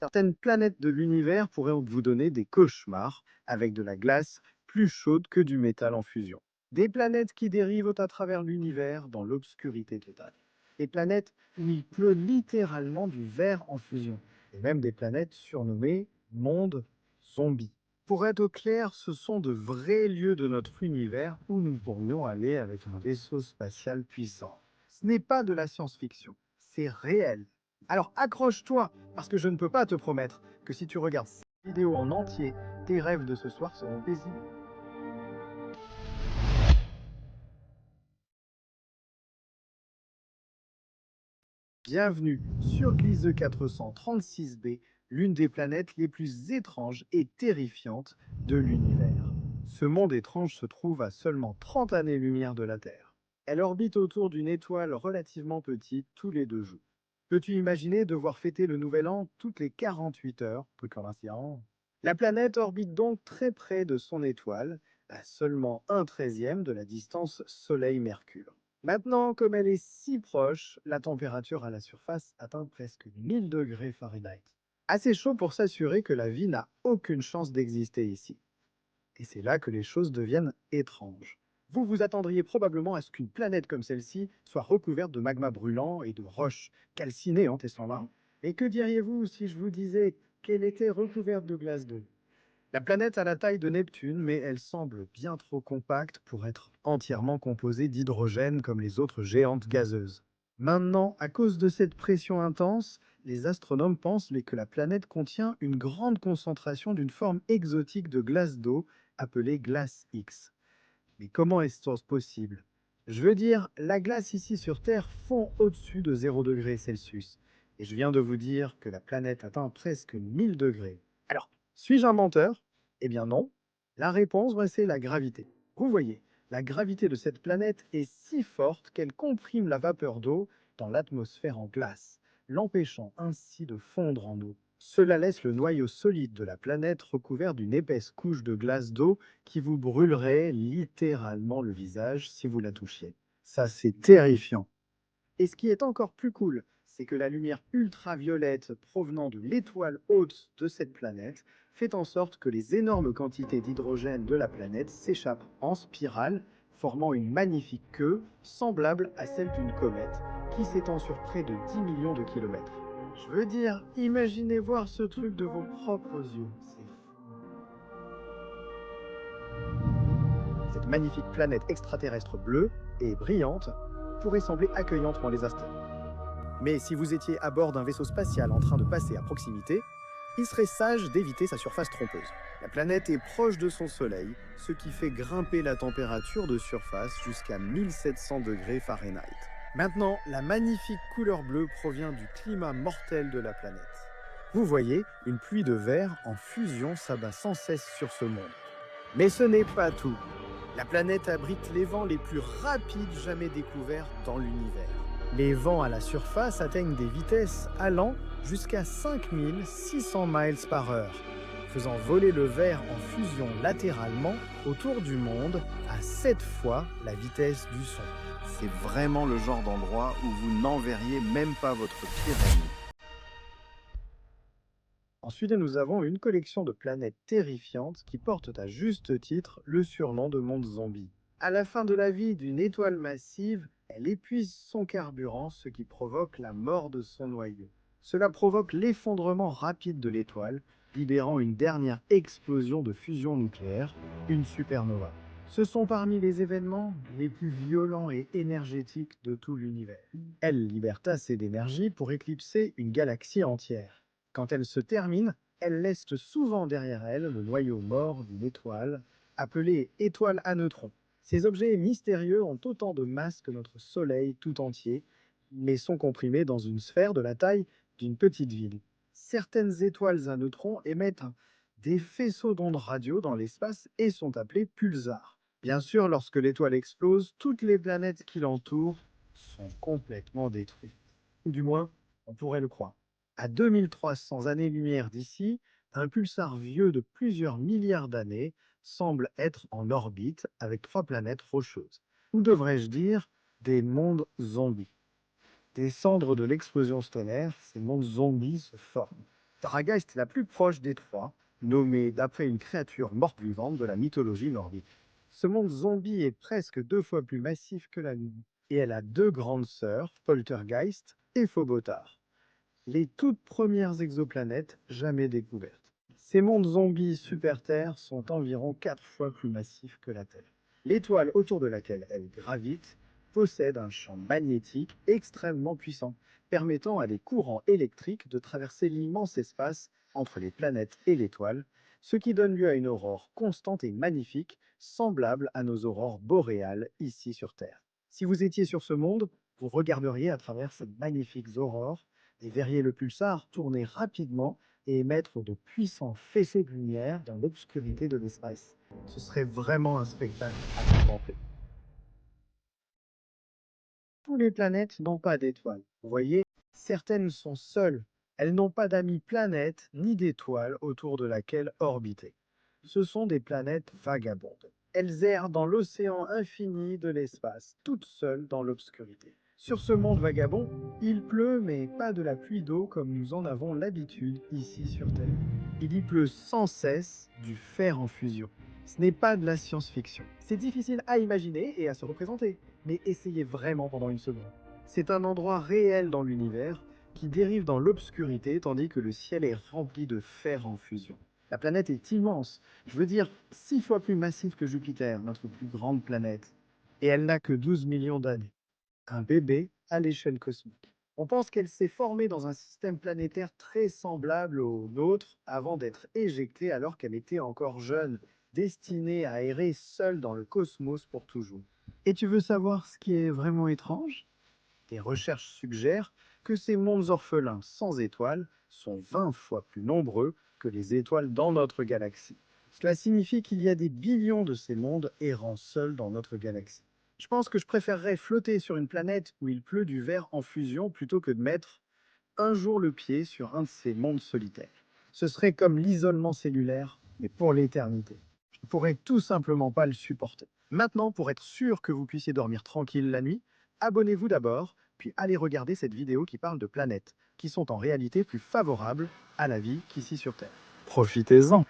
Certaines planètes de l'univers pourraient vous donner des cauchemars avec de la glace plus chaude que du métal en fusion. Des planètes qui dérivent à travers l'univers dans l'obscurité totale. Des planètes où il pleut littéralement du verre en fusion. Et même des planètes surnommées mondes zombies. Pour être au clair, ce sont de vrais lieux de notre univers où nous pourrions aller avec un vaisseau spatial puissant. Ce n'est pas de la science-fiction, c'est réel. Alors accroche-toi, parce que je ne peux pas te promettre que si tu regardes cette vidéo en entier, tes rêves de ce soir seront paisibles. Bienvenue sur Gliese 436b, l'une des planètes les plus étranges et terrifiantes de l'univers. Ce monde étrange se trouve à seulement 30 années-lumière de la Terre. Elle orbite autour d'une étoile relativement petite tous les 2 jours. Peux-tu imaginer devoir fêter le Nouvel An toutes les 48 heures, peu coïncident? La planète orbite donc très près de son étoile, à seulement 1/13 de la distance Soleil-Mercure. Maintenant, comme elle est si proche, la température à la surface atteint presque 1000 degrés Fahrenheit. Assez chaud pour s'assurer que la vie n'a aucune chance d'exister ici. Et c'est là que les choses deviennent étranges. Vous vous attendriez probablement à ce qu'une planète comme celle-ci soit recouverte de magma brûlant et de roches calcinées en testant là. Et que diriez-vous si je vous disais qu'elle était recouverte de glace d'eau? La planète a la taille de Neptune, mais elle semble bien trop compacte pour être entièrement composée d'hydrogène comme les autres géantes gazeuses. Maintenant, à cause de cette pression intense, les astronomes pensent que la planète contient une grande concentration d'une forme exotique de glace d'eau appelée glace X. Mais comment est-ce possible? Je veux dire, la glace ici sur Terre fond au-dessus de 0 degré Celsius. Et je viens de vous dire que la planète atteint presque 1000 degrés. Alors, suis-je un menteur? Eh bien non. La réponse, c'est la gravité. Vous voyez, la gravité de cette planète est si forte qu'elle comprime la vapeur d'eau dans l'atmosphère en glace, l'empêchant ainsi de fondre en eau. Cela laisse le noyau solide de la planète recouvert d'une épaisse couche de glace d'eau qui vous brûlerait littéralement le visage si vous la touchiez. Ça, c'est terrifiant. Et ce qui est encore plus cool, c'est que la lumière ultraviolette provenant de l'étoile haute de cette planète fait en sorte que les énormes quantités d'hydrogène de la planète s'échappent en spirale, formant une magnifique queue semblable à celle d'une comète qui s'étend sur près de 10 millions de kilomètres. Je veux dire, imaginez voir ce truc de vos propres yeux. C'est fou. Cette magnifique planète extraterrestre bleue et brillante pourrait sembler accueillante pour les astronautes. Mais si vous étiez à bord d'un vaisseau spatial en train de passer à proximité, il serait sage d'éviter sa surface trompeuse. La planète est proche de son Soleil, ce qui fait grimper la température de surface jusqu'à 1700 degrés Fahrenheit. Maintenant, la magnifique couleur bleue provient du climat mortel de la planète. Vous voyez, une pluie de verre en fusion s'abat sans cesse sur ce monde. Mais ce n'est pas tout. La planète abrite les vents les plus rapides jamais découverts dans l'univers. Les vents à la surface atteignent des vitesses allant jusqu'à 5600 miles par heure, faisant voler le verre en fusion latéralement autour du monde à 7 fois la vitesse du son. C'est vraiment le genre d'endroit où vous n'enverriez même pas votre pire ennemi. Ensuite, nous avons une collection de planètes terrifiantes qui portent à juste titre le surnom de monde zombie. À la fin de la vie d'une étoile massive, elle épuise son carburant, ce qui provoque la mort de son noyau. Cela provoque l'effondrement rapide de l'étoile, libérant une dernière explosion de fusion nucléaire, une supernova. Ce sont parmi les événements les plus violents et énergétiques de tout l'univers. Elle libère assez d'énergie pour éclipser une galaxie entière. Quand elle se termine, elle laisse souvent derrière elle le noyau mort d'une étoile, appelée étoile à neutrons. Ces objets mystérieux ont autant de masse que notre Soleil tout entier, mais sont comprimés dans une sphère de la taille d'une petite ville. Certaines étoiles à neutrons émettent des faisceaux d'ondes radio dans l'espace et sont appelées pulsars. Bien sûr, lorsque l'étoile explose, toutes les planètes qui l'entourent sont complètement détruites. Ou du moins, on pourrait le croire. À 2300 années-lumière d'ici, un pulsar vieux de plusieurs milliards d'années semble être en orbite avec 3 planètes rocheuses. Ou devrais-je dire, des mondes zombies. Des cendres de l'explosion stellaire, ces mondes zombies se forment. Dragaïst est la plus proche des trois, nommée d'après une créature morte-vivante de la mythologie nordique. Ce monde zombie est presque 2 fois plus massif que la Lune, et elle a 2 grandes sœurs, Poltergeist et Phobotar, les toutes premières exoplanètes jamais découvertes. Ces mondes zombies super-Terre sont environ 4 fois plus massifs que la Terre. L'étoile autour de laquelle elle gravite possède un champ magnétique extrêmement puissant, permettant à des courants électriques de traverser l'immense espace entre les planètes et l'étoile, ce qui donne lieu à une aurore constante et magnifique, semblable à nos aurores boréales ici sur Terre. Si vous étiez sur ce monde, vous regarderiez à travers ces magnifiques aurores, et verriez le pulsar tourner rapidement et émettre de puissants faisceaux de lumière dans l'obscurité de l'espace. Ce serait vraiment un spectacle à contempler. Toutes les planètes n'ont pas d'étoiles. Vous voyez, certaines sont seules. Elles n'ont pas d'amis planètes ni d'étoiles autour de laquelle orbiter. Ce sont des planètes vagabondes. Elles errent dans l'océan infini de l'espace, toutes seules dans l'obscurité. Sur ce monde vagabond, il pleut, mais pas de la pluie d'eau comme nous en avons l'habitude ici sur Terre. Il y pleut sans cesse du fer en fusion. Ce n'est pas de la science-fiction. C'est difficile à imaginer et à se représenter, mais essayez vraiment pendant une seconde. C'est un endroit réel dans l'univers qui dérive dans l'obscurité tandis que le ciel est rempli de fer en fusion. La planète est immense, je veux dire 6 fois plus massive que Jupiter, notre plus grande planète. Et elle n'a que 12 millions d'années. Un bébé à l'échelle cosmique. On pense qu'elle s'est formée dans un système planétaire très semblable au nôtre avant d'être éjectée alors qu'elle était encore jeune, destinée à errer seule dans le cosmos pour toujours. Et tu veux savoir ce qui est vraiment étrange? Des recherches suggèrent que ces mondes orphelins sans étoiles sont 20 fois plus nombreux que les étoiles dans notre galaxie. Cela signifie qu'il y a des billions de ces mondes errant seuls dans notre galaxie. Je pense que je préférerais flotter sur une planète où il pleut du verre en fusion plutôt que de mettre un jour le pied sur un de ces mondes solitaires. Ce serait comme l'isolement cellulaire, mais pour l'éternité. Je ne pourrais tout simplement pas le supporter. Maintenant, pour être sûr que vous puissiez dormir tranquille la nuit, abonnez-vous d'abord, puis allez regarder cette vidéo qui parle de planètes, qui sont en réalité plus favorables à la vie qu'ici sur Terre. Profitez-en!